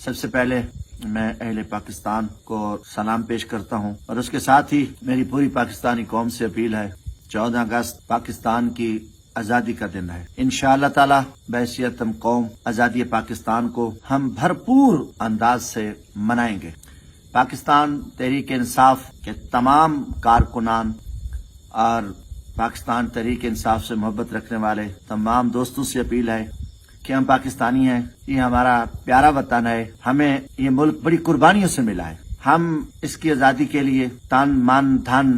سب سے پہلے میں اہل پاکستان کو سلام پیش کرتا ہوں اور اس کے ساتھ ہی میری پوری پاکستانی قوم سے اپیل ہے 14 اگست پاکستان کی آزادی کا دن ہے. انشاءاللہ تعالی بحیثیت ہم قوم آزادی پاکستان کو ہم بھرپور انداز سے منائیں گے. پاکستان تحریک انصاف کے تمام کارکنان اور پاکستان تحریک انصاف سے محبت رکھنے والے تمام دوستوں سے اپیل ہے کہ ہم پاکستانی ہیں، یہ ہمارا پیارا وطن ہے، ہمیں یہ ملک بڑی قربانیوں سے ملا ہے. ہم اس کی آزادی کے لیے تن من دھن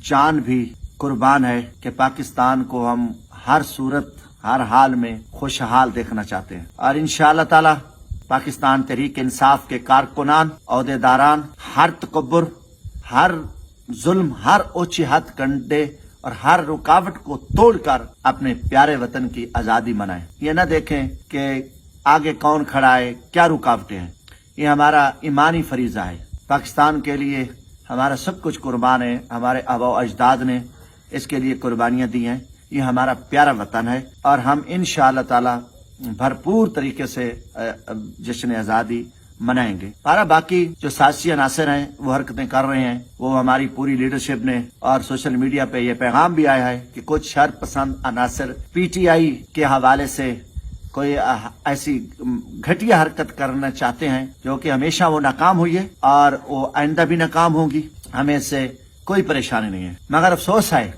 جان بھی قربان ہے کہ پاکستان کو ہم ہر صورت ہر حال میں خوشحال دیکھنا چاہتے ہیں. اور انشاءاللہ تعالی پاکستان تحریک انصاف کے کارکنان عہدیداران ہر تکبر، ہر ظلم، ہر اونچی حد کنڈے اور ہر رکاوٹ کو توڑ کر اپنے پیارے وطن کی آزادی منائیں. یہ نہ دیکھیں کہ آگے کون کھڑا ہے، کیا رکاوٹیں ہیں. یہ ہمارا ایمانی فریضہ ہے. پاکستان کے لیے ہمارا سب کچھ قربان ہے. ہمارے آباء و اجداد نے اس کے لیے قربانیاں دی ہیں. یہ ہمارا پیارا وطن ہے اور ہم انشاءاللہ تعالی بھرپور طریقے سے جشن آزادی منائیں گے. باقی جو سیاسی عناصر ہیں وہ حرکتیں کر رہے ہیں، وہ ہماری پوری لیڈرشپ نے اور سوشل میڈیا پہ یہ پیغام بھی آیا ہے کہ کچھ شر پسند عناصر پی ٹی آئی کے حوالے سے کوئی ایسی گھٹیا حرکت کرنا چاہتے ہیں جو کہ ہمیشہ وہ ناکام ہوئی ہے اور وہ آئندہ بھی ناکام ہوگی. ہمیں اس سے کوئی پریشانی نہیں ہے، مگر افسوس ہے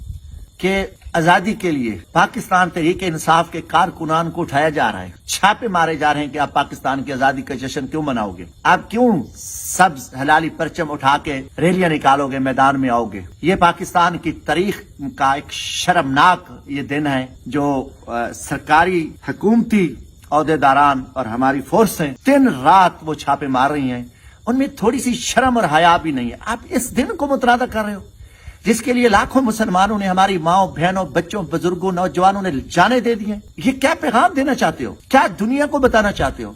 کہ آزادی کے لیے پاکستان تحریک انصاف کے کارکنان کو اٹھایا جا رہا ہے، چھاپے مارے جا رہے ہیں کہ آپ پاکستان کی آزادی کا جشن کیوں مناؤ گے، آپ کیوں سبز ہلالی پرچم اٹھا کے ریلیاں نکالو گے، میدان میں آؤ گے. یہ پاکستان کی تاریخ کا ایک شرمناک یہ دن ہے جو سرکاری حکومتی عہدیداران اور ہماری فورسیں دن رات وہ چھاپے مار رہی ہیں. ان میں تھوڑی سی شرم اور حیا بھی نہیں ہے. آپ اس دن کو متنازع کر رہے ہو جس کے لیے لاکھوں مسلمانوں نے، ہماری ماؤں بہنوں بچوں بزرگوں نوجوانوں نے جانیں دے دی ہیں. یہ کیا پیغام دینا چاہتے ہو؟ کیا دنیا کو بتانا چاہتے ہو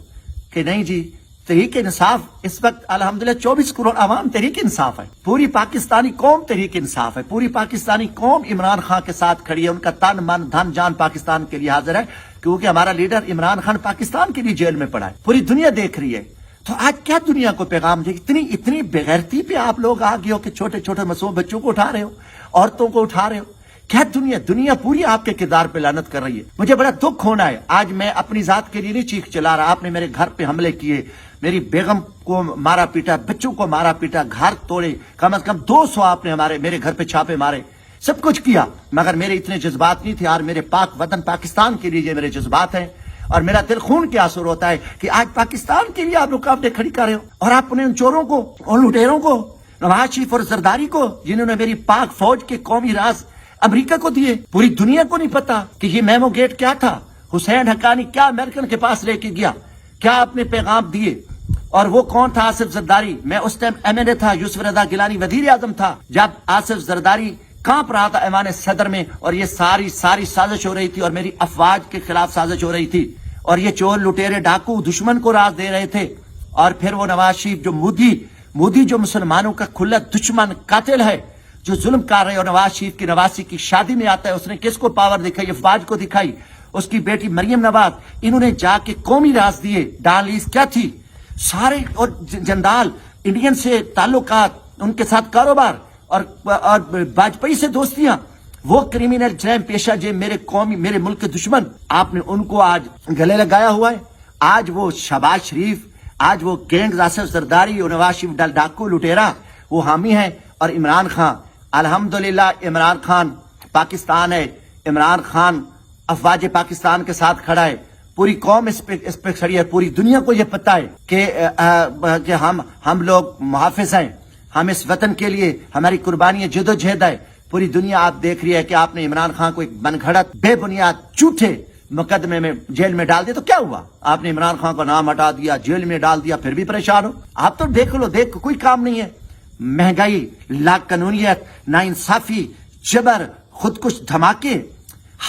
کہ نہیں جی تحریک انصاف اس وقت الحمدللہ 24 کروڑ عوام تحریک انصاف ہے، پوری پاکستانی قوم تحریک انصاف ہے، پوری پاکستانی قوم عمران خان کے ساتھ کھڑی ہے. ان کا تن من دھن جان پاکستان کے لیے حاضر ہے کیونکہ ہمارا لیڈر عمران خان پاکستان کے لیے جیل میں پڑا ہے. پوری دنیا دیکھ رہی ہے. تو آج کیا دنیا کو پیغام دے؟ اتنی بغیرتی پہ آپ لوگ آ گئے ہو کہ چھوٹے چھوٹے معصوم بچوں کو اٹھا رہے ہو، عورتوں کو اٹھا رہے ہو. کیا دنیا پوری آپ کے کردار پہ لعنت کر رہی ہے. مجھے بڑا دکھ ہونا ہے. آج میں اپنی ذات کے لیے نہیں چیخ چلا رہا. آپ نے میرے گھر پہ حملے کیے، میری بیگم کو مارا پیٹا، بچوں کو مارا پیٹا، گھر توڑے، کم از کم 200 آپ نے میرے گھر پہ چھاپے مارے، سب کچھ کیا. مگر میرے اتنے جذبات نہیں تھے. اور میرے پاک وطن پاکستان کے لیے یہ میرے جذبات ہیں اور میرا دل خون کے آنسو ہوتا ہے کہ آج پاکستان کے لیے آپ رکاوٹیں کھڑی کر رہے ہو. اور آپ نے ان چوروں کو، ان لٹیروں کو، نواز شریف اور زرداری کو، جنہوں نے میری پاک فوج کے قومی راز امریکہ کو دیے، پوری دنیا کو نہیں پتا کہ یہ میمو گیٹ کیا تھا. حسین حقانی کیا امریکن کے پاس لے کے گیا، کیا اپنے پیغام دیے. اور وہ کون تھا؟ آصف زرداری. میں اس ٹائم ایم این اے تھا، یوسف رضا گیلانی وزیر اعظم تھا جب آصف زرداری کانپ رہا تھا ایوان صدر میں اور یہ ساری سازش ہو رہی تھی اور میری افواج کے خلاف سازش ہو رہی تھی اور یہ چور لٹیرے ڈاکو دشمن کو راز دے رہے تھے. اور پھر وہ نواز شریف جو مودی جو مسلمانوں کا کھلا دشمن قاتل ہے، جو ظلم کر رہے، اور نواز شریف کی نواسی کی شادی میں آتا ہے، اس نے کس کو پاور دکھائی؟ افواج کو دکھائی. اس کی بیٹی مریم نواز، انہوں نے جا کے قومی راز دیے. ڈان لیز کیا تھی؟ سارے اور جندال انڈین سے تعلقات، ان کے ساتھ کاروبار اور واجپئی سے دوستیاں، وہ کریمنل جرائم پیشہ جو میرے ملک کے دشمن، آپ نے ان کو آج گلے لگایا ہوا ہے. آج وہ شہباز شریف، آج وہ گینگ آصف زرداری اور نواز شریف ڈاکو لٹیرا وہ حامی ہیں. اور عمران خان، الحمدللہ عمران خان پاکستان ہے، عمران خان افواج پاکستان کے ساتھ کھڑا ہے. پوری قوم اس پہ کھڑی ہے. پوری دنیا کو یہ پتہ ہے کہ ہم لوگ محافظ ہیں. ہم اس وطن کے لیے ہماری قربانی جد و جہد ہے. پوری دنیا آپ دیکھ رہی ہے کہ آپ نے عمران خان کو ایک من گھڑت بے بنیاد جھوٹے مقدمے میں جیل میں ڈال دیا. تو کیا ہوا؟ آپ نے عمران خان کا نام ہٹا دیا، جیل میں ڈال دیا، پھر بھی پریشان ہو. آپ تو دیکھ لو، کوئی کام نہیں ہے. مہنگائی، لا قانونیت، ناانصافی، جبر، خودکش دھماکے،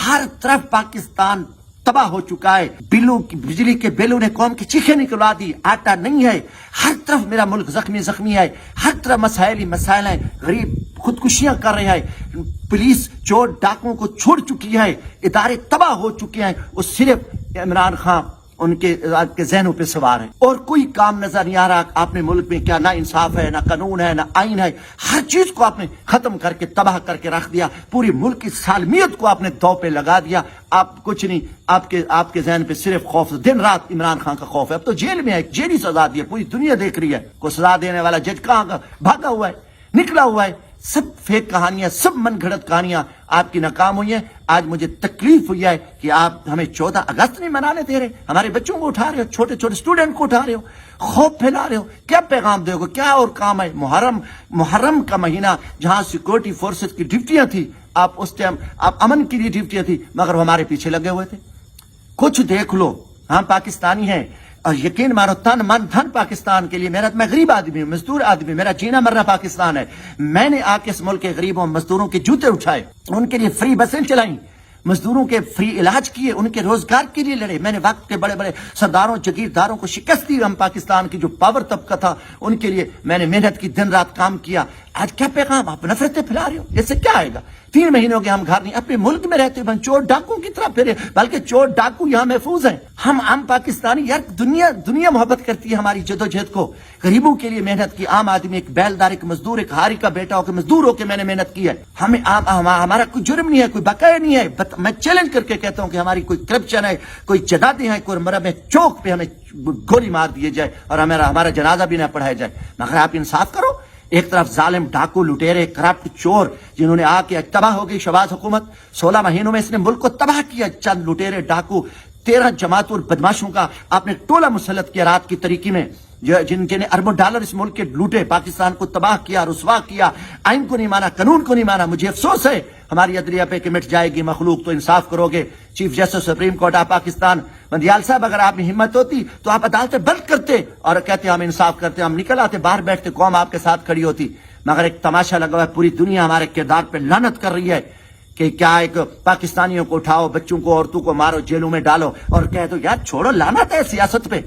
ہر طرف پاکستان تباہ ہو چکا ہے. بجلی کے بلوں نے قوم کی چیخیں نکلوا دی. آٹا نہیں ہے، ہر طرف میرا ملک زخمی ہے. ہر طرف مسائل ہیں. غریب خودکشیاں کر رہے ہیں. پولیس چور ڈاکوں کو چھوڑ چکی ہے. ادارے تباہ ہو چکے ہیں. وہ صرف عمران خان ان کے آپ کے ذہنوں پہ سوار ہے، اور کوئی کام نظر نہیں آ رہا. اپنے ملک میں کیا نہ انصاف ہے، نہ قانون ہے، نہ آئین ہے. ہر چیز کو آپ نے ختم کر کے تباہ کر کے رکھ دیا. پوری ملک کی سالمیت کو آپ نے دو پہ لگا دیا. آپ کچھ نہیں، آپ کے ذہن پہ صرف خوف. دن رات عمران خان کا خوف ہے. اب تو جیل میں ہے، جیلی سزا دی ہے، پوری دنیا دیکھ رہی ہے. کو سزا دینے والا جج کہاں کا بھاگا ہوا ہے، نکلا ہوا ہے. سب فیک کہانیاں، سب من گھڑت کہانیاں آپ کی ناکام ہوئی ہیں. آج مجھے تکلیف ہوئی ہے کہ آپ ہمیں 14 اگست نہیں منانے دے رہے. ہمارے بچوں کو اٹھا رہے ہو، چھوٹے چھوٹے اسٹوڈنٹ کو اٹھا رہے ہو، خوف پھیلا رہے ہو. کیا پیغام دے گا؟ کیا اور کام ہے؟ محرم کا مہینہ جہاں سیکورٹی فورسز کی ڈیوٹیاں تھی، آپ اس ٹائم آپ امن کی لیے ڈیوٹیاں تھی، مگر وہ ہمارے پیچھے لگے ہوئے تھے. کچھ دیکھ لو. ہم پاکستانی ہیں اور یقین مانو تن من دھن پاکستان کے لیے. میں غریب آدمی ہوں، مزدور آدمی، میرا جینا مرنا پاکستان ہے. میں نے آ کے اس ملک کے غریبوں مزدوروں کے جوتے اٹھائے، ان کے لیے فری بسیں چلائیں، مزدوروں کے فری علاج کیے، ان کے روزگار کے لیے لڑے. میں نے وقت کے بڑے بڑے سرداروں جگیرداروں کو شکست دی. ہم پاکستان کی جو پاور طبقہ تھا ان کے لیے میں نے محنت کی، دن رات کام کیا. آج کیا پیغام؟ آپ نفرتیں پھیلا رہے ہو. اس سے کیا آئے گا؟ 3 مہینوں کے ہم گھر نہیں، اپنے ملک میں رہتے ہیں، چور ڈاکو کی طرح پھرے، بلکہ چور ڈاکو یہاں محفوظ ہیں. ہم پاکستانی یار، دنیا محبت کرتی ہے ہماری جدوجہد کو. غریبوں کے لیے محنت کی. عام آدمی، ایک بیلدار، ایک مزدور، ایک ہاری کا بیٹا ہو کے مزدور ہو کے میں نے محنت کی ہے. ہمارا کوئی جرم نہیں ہے، کوئی بقایا نہیں ہے. میں چیلنج کر کے کہتا ہوں کہ ہماری کوئی کرپشن ہے، کوئی جدادی ہے، کوئی مرم چوک پہ ہمیں گولی مار دیے جائے اور ہمارا جنازہ بھی نہ پڑھایا جائے. مگر آپ انصاف کرو. ایک طرف ظالم ڈاکو لٹیرے کرپٹ چور جنہوں نے آ کے تباہ ہو گئی شہباز حکومت. 16 مہینوں میں اس نے ملک کو تباہ کیا. چند لٹیرے ڈاکو 13 جماعتوں اور بدماشوں کا آپ نے ٹولہ مسلط کیا رات کی طریقے میں، جنہیں اربوں ڈالر اس ملک کے لوٹے، پاکستان کو تباہ کیا، رسوا کیا، آئین کو نہیں مانا، قانون کو نہیں مانا. مجھے افسوس ہے ہماری عدلیہ پہ کہ مٹ جائے گی مخلوق. تو انصاف کرو گے. Chief justice supreme court of Pakistan Bandial صاحب، اگر آپ میں ہمت ہوتی تو آپ عدالتیں بند کرتے اور کہتے ہم انصاف کرتے. ہم نکل آتے، باہر بیٹھتے، قوم آپ کے ساتھ کھڑی ہوتی. مگر ایک تماشا لگا ہوا ہے، پوری دنیا ہمارے کردار پہ لعنت کر رہی ہے کہ کیا ایک پاکستانیوں کو اٹھاؤ، بچوں کو، عورتوں کو مارو، جیلوں میں ڈالو اور کہہ دو یار چھوڑو. لعنت ہے سیاست پہ.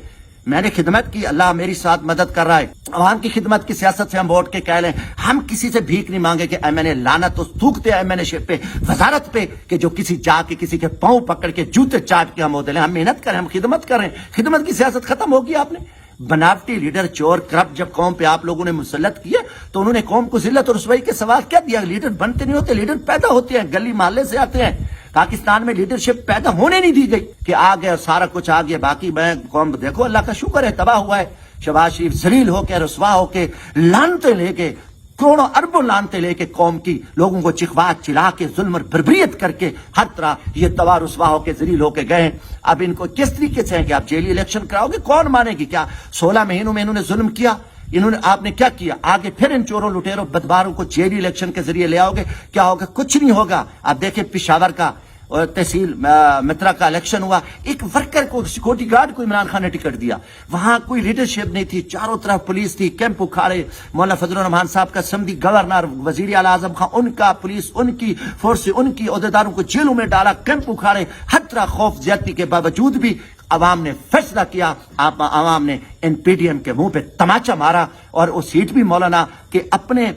میں نے خدمت کی، اللہ میری ساتھ مدد کر رہا ہے. عوام کی خدمت کی سیاست سے ہم ووٹ کے کہہ لیں. ہم کسی سے بھیک نہیں مانگے کہ میں نے لعنت تو تھوکتے ہیں میں نے شپ پہ، وزارت پہ، کہ جو کسی جا کے کسی کے پاؤں پکڑ کے جوتے چاٹ کے ہم وہ دیں. ہم محنت کریں، ہم خدمت کریں. خدمت کی سیاست ختم ہوگی. آپ نے بناوٹی لیڈر، چور، کرپٹ جب قوم پہ آپ لوگوں نے مسلط کیا تو انہوں نے قوم کو ذلت اور رسوائی کے سوال کیا دیا؟ لیڈر بنتے نہیں ہوتے، لیڈر پیدا ہوتے ہیں، گلی محلے سے آتے ہیں. پاکستان میں لیڈرشپ پیدا ہونے نہیں دی گئی کہ آ گیا سارا کچھ آ گیا. باقی میں قوم دیکھو، اللہ کا شکر ہے تباہ ہوا ہے. شہباز شریف ذلیل ہو کے، رسوا ہو کے، لعنتیں لے کے، کروڑوں اربوں لعنتیں لے کے قوم کی لوگوں کو چکھوا چلا کے، ظلم اور بربریت کر کے ہر طرح یہ تباہ رسوا ہو کے، ذلیل ہو کے گئے ہیں. اب ان کو کس طریقے سے ہے کہ آپ جیلی الیکشن کراؤ گے؟ کون مانے گی؟ کیا 16 مہینوں میں انہوں نے ظلم کیا؟ آپ نے کیا کیا؟ آگے پھر ان چوروں لٹیروں بدباروں کو جیلی الیکشن کے ذریعے لے آؤ گے؟ کیا ہوگا؟ کچھ نہیں ہوگا. آپ دیکھیں پشاور کا اور تحصیل مترا کا الیکشن ہوا، ایک ورکر کو، سیکورٹی گارڈ کو عمران خان نے ٹکٹ دیا. وہاں کوئی لیڈرشپ نہیں تھی، چاروں طرف پولیس تھی، کیمپ اکھاڑے. مولانا فضل الرحمان صاحب کا سمدھی گورنر، وزیر اعلیٰ اعظم خان، ان کا پولیس، ان کی فورس، ان کی عہدیداروں کو جیلوں میں ڈالا، کیمپ اکھاڑے. ہر طرح خوف زیادتی کے باوجود بھی عوام نے فیصلہ کیا. عوام نے ان پی ڈی ایم کے منہ پہ تماچا مارا اور وہ سیٹ بھی مولانا کے اپنے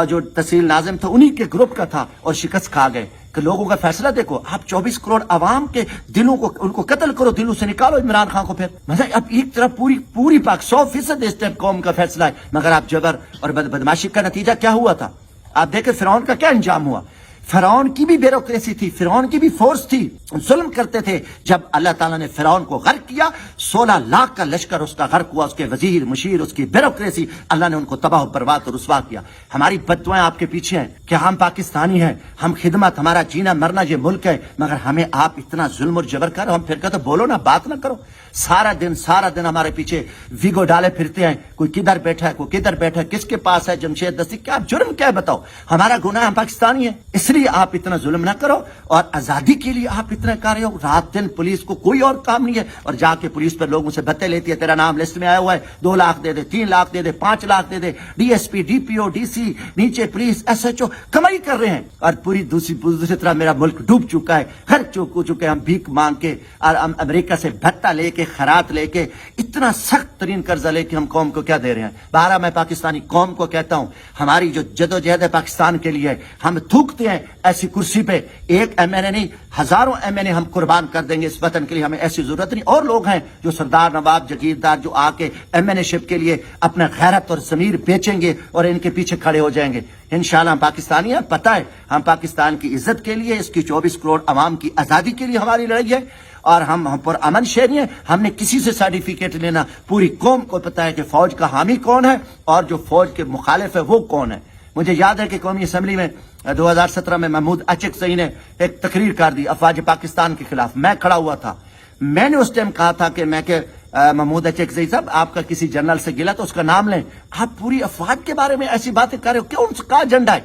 جو تحصیل ناظم تھا انہی کے گروپ کا تھا اور شکست کھا گئے. کہ لوگوں کا فیصلہ دیکھو. آپ 24 کروڑ عوام کے دلوں کو، ان کو قتل کرو، دلوں سے نکالو عمران خان کو. پھر مطلب اب ایک طرف پوری پاک 100% اس ٹائم قوم کا فیصلہ ہے، مگر آپ جبر اور بدماشی کا نتیجہ کیا ہوا تھا؟ آپ دیکھیں فرعون کا کیا انجام ہوا. فرعون کی بھی بیوروکریسی تھی، فرعون کی بھی فورس تھی، ظلم کرتے تھے. جب اللہ تعالیٰ نے فرعون کو غرق کیا، 16 لاکھ کا لشکر اس کا غرق ہوا، اس کے وزیر، مشیر، اس کی بیوروکریسی، اللہ نے ان کو تباہ و برباد اور رسوا کیا. ہماری بددعائیں آپ کے پیچھے ہیں کہ ہم پاکستانی ہیں، ہم خدمت، ہمارا جینا مرنا یہ ملک ہے، مگر ہمیں آپ اتنا ظلم اور جبر کر. ہم پھر کہتے بولو نا، بات نہ کرو. سارا دن ہمارے پیچھے ویگو ڈالے پھرتے ہیں. کوئی کدھر بیٹھا ہے، کوئی کدھر بیٹھا ہے، کس کے پاس ہے جمشید دستی. کیا جرم کیا ہے بتاؤ؟ ہمارا گناہ، ہم پاکستانی ہیں، اس لیے آپ اتنا ظلم نہ کرو. اور آزادی کے لیے آپ اتنا کر رہے ہو. رات دن پولیس کو کوئی اور کام نہیں ہے اور جا کے پولیس پر لوگوں سے بھتے لیتی ہے. تیرا نام لسٹ میں آیا ہوا ہے، 2 لاکھ دے دے، 3 لاکھ دے دے، 5 لاکھ دے دے. D S P, D P O, D C, نیچے پولیس، ایس ایچ او کمائی کر رہے ہیں. اور پوری دوسری طرح میرا ملک ڈوب چکا ہے، خرچ ہو چکے. ہم بھیک مانگ کے اور امریکہ سے بھتہ لے کے، خیرات لے کے، اتنا سخت ترین قرضہ لے کے ہم قوم کو کیا دے رہے ہیں؟ بہرحال میں پاکستانی قوم کو کہتا ہوں، ہماری جو جدوجہد ہے پاکستان کے لیے، ہم تھوکتے ہیں ایسی کرسی پہ ایک ایم این اے نہیں ہزاروں ایم این اے ہم قربان کر دیں گے اس وطن کے لیے, ہمیں ایسی ضرورت نہیں. اور لوگ ہیں جو سردار نواب جگیردار جو آ کے ایم این اے شپ کے لیے اپنا غیرت اور ضمیر بیچیں گے اور ان کے پیچھے کھڑے ہو جائیں گے. انشاءاللہ ہم پاکستانی ہیں, پتہ ہے ہم پاکستان کی عزت کے لیے, اس کی 24 کروڑ عوام کی آزادی کے لیے ہماری لڑائی ہے, اور ہم پر امن شہری ہیں. ہم نے کسی سے سرٹیفکیٹ لینا, پوری قوم کو پتہ ہے کہ فوج کا حامی کون ہے اور جو فوج کے مخالف ہے وہ کون ہے. مجھے یاد ہے کہ قومی اسمبلی میں 2017 میں محمود اچکزئی نے ایک تقریر کر دی افواج پاکستان کے خلاف. میں کھڑا ہوا تھا, میں نے اس ٹائم کہا تھا کہ محمود اچکزئی صاحب آپ کا کسی جنرل سے گلا تو اس کا نام لیں, آپ پوری افواج کے بارے میں ایسی باتیں کر رہے ہو, کیوں, ان کا ایجنڈا ہے؟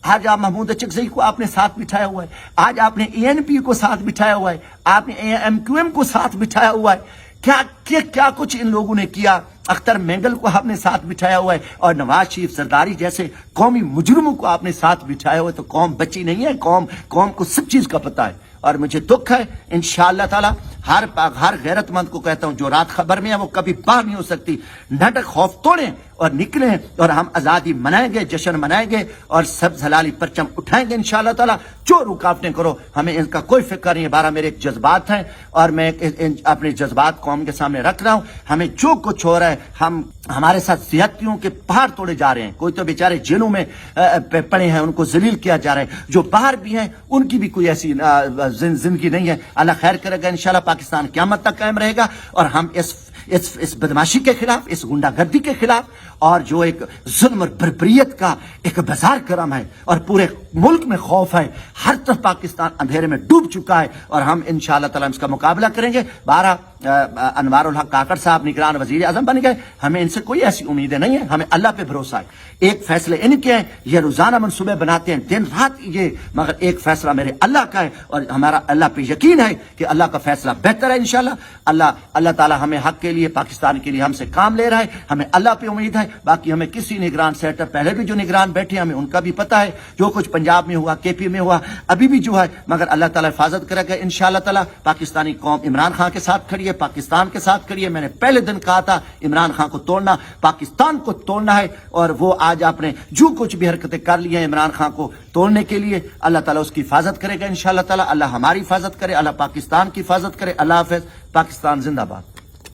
آج آپ محمود اچکزئی کو آپ نے ساتھ بٹھایا ہوا ہے, آج آپ نے ای این پی کو ساتھ بٹھایا ہوا ہے, آپ نے ایم کیو ایم کو ساتھ بٹھایا ہوا ہے. کیا کچھ ان لوگوں نے کیا. اختر مینگل کو آپ نے ساتھ بٹھایا ہوا ہے اور نواز شریف زرداری جیسے قومی مجرموں کو آپ نے ساتھ بٹھایا ہوا ہے. تو قوم بچی نہیں ہے, قوم کو سب چیز کا پتہ ہے. اور مجھے دکھ ہے انشاءاللہ تعالی ہر غیرت مند کو کہتا ہوں جو رات خبر میں ہے وہ کبھی باہر نہیں ہو سکتی. نڈر خوف توڑیں اور نکلیں اور ہم آزادی منائیں گے, جشن منائیں گے اور سبز ہلالی پرچم اٹھائیں گے انشاءاللہ تعالی. جو رکاوٹیں کرو ہمیں ان کا کوئی فکر نہیں ہے. 12 میرے جذبات ہیں اور میں اپنے جذبات قوم کے سامنے رکھ رہا ہوں. ہمیں جو کچھ ہو رہا ہے, ہمارے ساتھ زیادتیوں کے پہاڑ توڑے جا رہے ہیں. کوئی تو بیچارے جیلوں میں پڑے ہیں, ان کو ذلیل کیا جا رہا ہے. جو باہر بھی ہیں ان کی بھی کوئی ایسی زندگی نہیں ہے. اللہ خیر کرے گا انشاءاللہ. پاکستان قیامت تک قائم رہے گا اور ہم اس بدماشی کے خلاف, اس گنڈا گردی کے خلاف, اور جو ایک ظلم اور بربریت کا ایک بازار کرم ہے اور پورے ملک میں خوف ہے, ہر طرف پاکستان اندھیرے میں ڈوب چکا ہے اور ہم انشاءاللہ تعالی اس کا مقابلہ کریں گے. 12 انوار الحق کاکڑ صاحب نگران وزیر اعظم بن گئے, ہمیں ان سے کوئی ایسی امیدیں نہیں ہیں, ہمیں اللہ پہ بھروسہ ہے. ایک فیصلے ان کے ہیں, یہ روزانہ منصوبے بناتے ہیں دن رات یہ, مگر ایک فیصلہ میرے اللہ کا ہے اور ہمارا اللہ پہ یقین ہے کہ اللہ کا فیصلہ بہتر ہے انشاءاللہ. اللہ تعالی ہمیں حق کے لیے, پاکستان کے لیے ہم سے کام لے رہا ہے, ہمیں اللہ پہ امید ہے. باقی ہمیں کسی نگران سیٹ پہلے بھی جو نگران بیٹھے ہمیں ان کا بھی پتہ ہے, جو کچھ پنجاب میں ہوا, کے پی میں ہوا, ابھی بھی جو ہے, مگر اللہ تعالی حفاظت کرے گا انشاءاللہ تعالی. پاکستانی قوم عمران خان کے ساتھ کھڑی ہے, پاکستان کے ساتھ کھڑی ہے. میں نے پہلے دن کہا تھا عمران خان کو توڑنا, پاکستان کو توڑنا ہے, اور وہ آج آپ نے جو کچھ بھی حرکتیں کر لی ہیں عمران خان کو توڑنے کے لیے, اللہ تعالیٰ اس کی حفاظت کرے گا انشاءاللہ تعالیٰ. اللہ ہماری حفاظت کرے, اللہ پاکستان کی حفاظت کرے. اللہ حافظ. پاکستان زندہ باد.